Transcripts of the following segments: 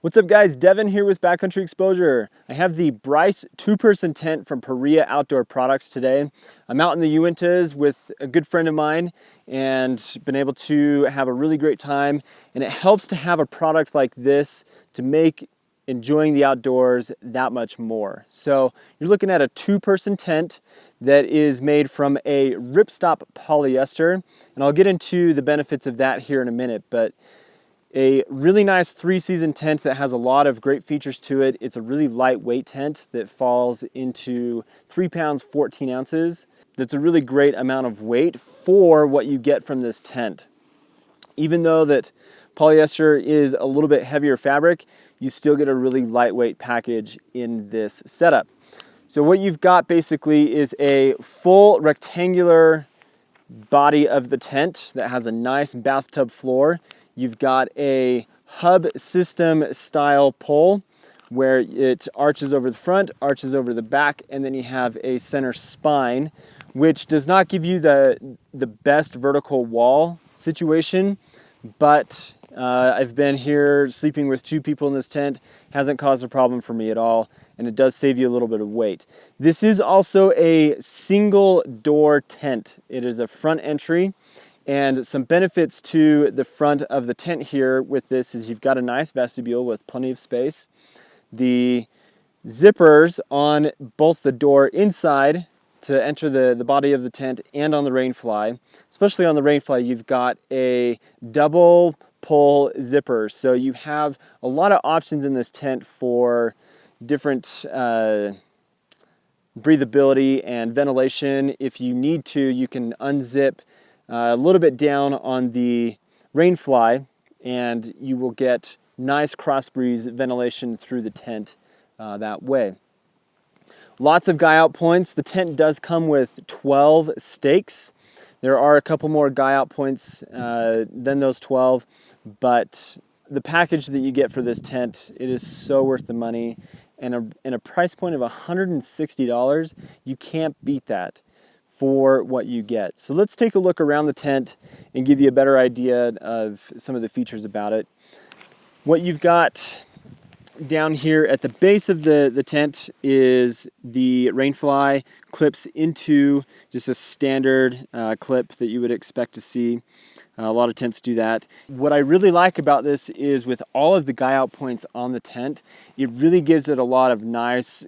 What's up guys, Devin here with Backcountry Exposure. I have the Bryce 2-person tent from Paria Outdoor Products today. I'm out in the Uintas with a good friend of mine and been able to have a really great time, and it helps to have a product like this to make enjoying the outdoors that much more. So you're looking at a 2-person tent that is made from a ripstop polyester, and I'll get into the benefits of that here in a minute, but a really nice 3-season tent that has a lot of great features to it. It's a really lightweight tent that falls into 3 pounds 14 ounces. That's a really great amount of weight for what you get from this tent. Even though that polyester is a little bit heavier fabric, you still get a really lightweight package in this setup. So what you've got basically is a full rectangular body of the tent that has a nice bathtub floor. You've got a hub system style pole where it arches over the front, arches over the back, and then you have a center spine, which does not give you the best vertical wall situation, but I've been here sleeping with 2 people in this tent. Hasn't caused a problem for me at all, and it does save you a little bit of weight. This is also a single door tent. It is a front entry. And some benefits to the front of the tent here with this is you've got a nice vestibule with plenty of space. The zippers on both the door inside to enter the body of the tent and on the rainfly, especially on the rainfly, you've got a double pull zipper. So you have a lot of options in this tent for different breathability and ventilation. If you need to, you can unzip a little bit down on the rainfly, and you will get nice cross breeze ventilation through the tent that way. Lots of guy out points. The tent does come with 12 stakes. There are a couple more guy out points than those 12, but the package that you get for this tent, it is so worth the money, and a price point of $160, you can't beat that for what you get. So let's take a look around the tent and give you a better idea of some of the features about it. What you've got down here at the base of the tent is the rainfly clips into just a standard clip that you would expect to see. A lot of tents do that. What I really like about this is with all of the guy out points on the tent, it really gives it a lot of nice,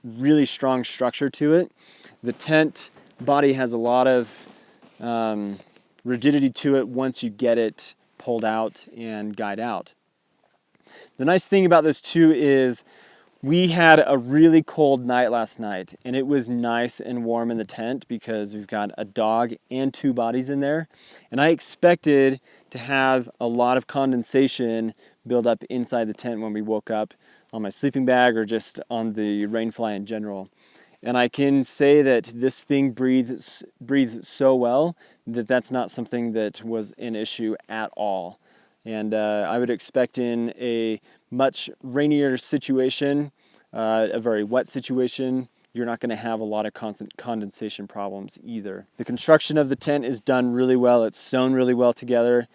really strong structure to it. The tent body has a lot of rigidity to it once you get it pulled out and guyed out. The nice thing about this too is we had a really cold night last night, and it was nice and warm in the tent because we've got a dog and 2 bodies in there, and I expected to have a lot of condensation build up inside the tent when we woke up on my sleeping bag or just on the rainfly in general. And I can say that this thing breathes so well that that's not something that was an issue at all. And I would expect in a much rainier situation, a very wet situation, you're not going to have a lot of constant condensation problems either. The construction of the tent is done really well. It's sewn really well together.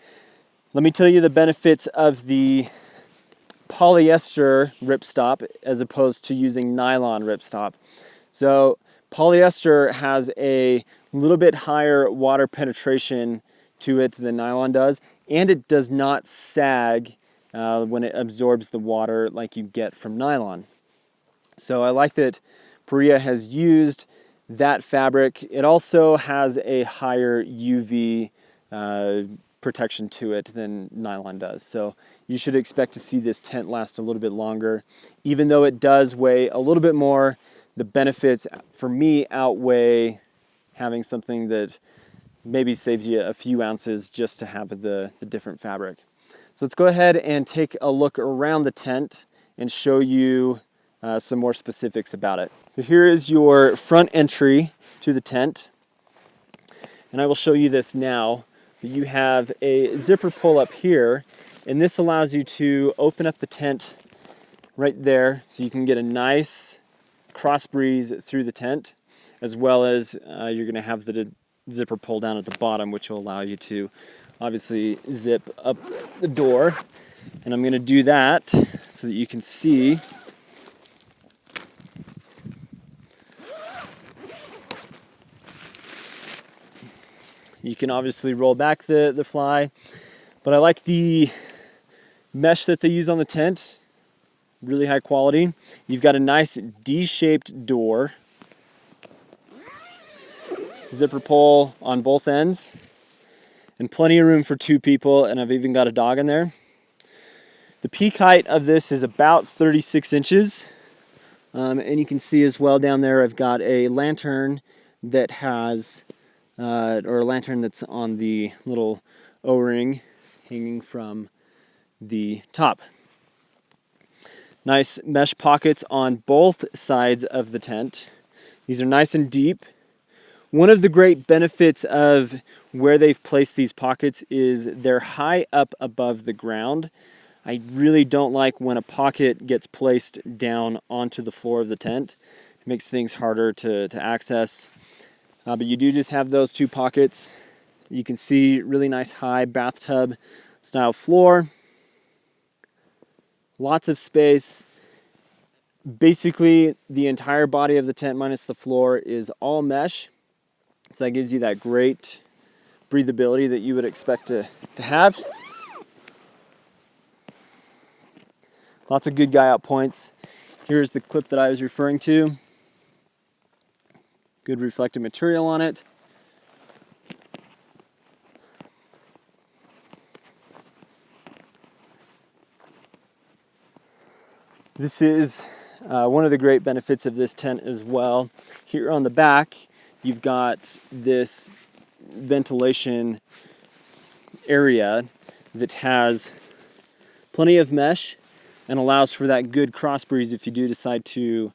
Let me tell you the benefits of the polyester ripstop as opposed to using nylon ripstop. So polyester has a little bit higher water penetration to it than nylon does, and it does not sag when it absorbs the water like you get from nylon. So I like that Paria has used that fabric. It also has a higher UV protection to it than nylon does. So you should expect to see this tent last a little bit longer. Even though it does weigh a little bit more, the benefits for me outweigh having something that maybe saves you a few ounces just to have the different fabric. So let's go ahead and take a look around the tent and show you some more specifics about it. So here is your front entry to the tent, and I will show you this now. You have a zipper pull up here, and this allows you to open up the tent right there so you can get a nice cross breeze through the tent, as well as you're going to have the zipper pull down at the bottom, which will allow you to obviously zip up the door. And I'm going to do that so that you can see. You can obviously roll back the fly, but I like the mesh that they use on the tent, really high quality. You've got a nice D-shaped door, zipper pull on both ends, and plenty of room for 2 people, and I've even got a dog in there. The peak height of this is about 36 inches, and you can see as well down there I've got a lantern that has or a lantern that's on the little O-ring hanging from the top. Nice mesh pockets on both sides of the tent. These are nice and deep. One of the great benefits of where they've placed these pockets is they're high up above the ground. I really don't like when a pocket gets placed down onto the floor of the tent. It makes things harder to access. But you do just have those 2 pockets. You can see really nice high bathtub style floor. Lots of space. Basically, the entire body of the tent minus the floor is all mesh. So that gives you that great breathability that you would expect to have. Lots of good guy out points. Here's the clip that I was referring to. Good reflective material on it. This is one of the great benefits of this tent as well. Here on the back, you've got this ventilation area that has plenty of mesh and allows for that good cross breeze if you do decide to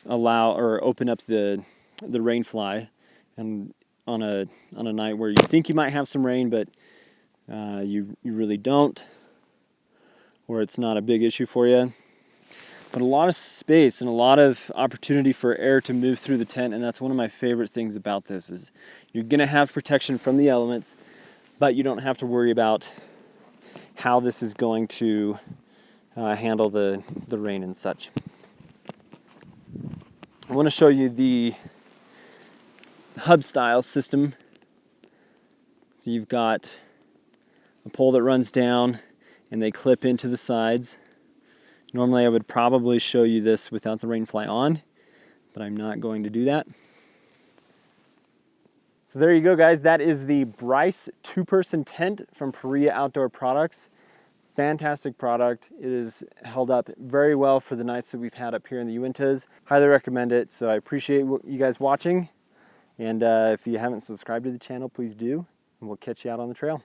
allow or open up the rain fly, and on a night where you think you might have some rain but you really don't, or it's not a big issue for you. But a lot of space and a lot of opportunity for air to move through the tent, and that's one of my favorite things about this is you're going to have protection from the elements, but you don't have to worry about how this is going to handle the rain and such. I want to show you the hub style system. So you've got a pole that runs down and they clip into the sides. Normally I would probably show you this without the rain fly on, but I'm not going to do that. So there you go, guys. That is the Bryce 2-person tent from Paria Outdoor Products. Fantastic product. It is held up very well for the nights that we've had up here in the Uintas. Highly recommend it. So I appreciate you guys watching. And if you haven't subscribed to the channel, please do. And we'll catch you out on the trail.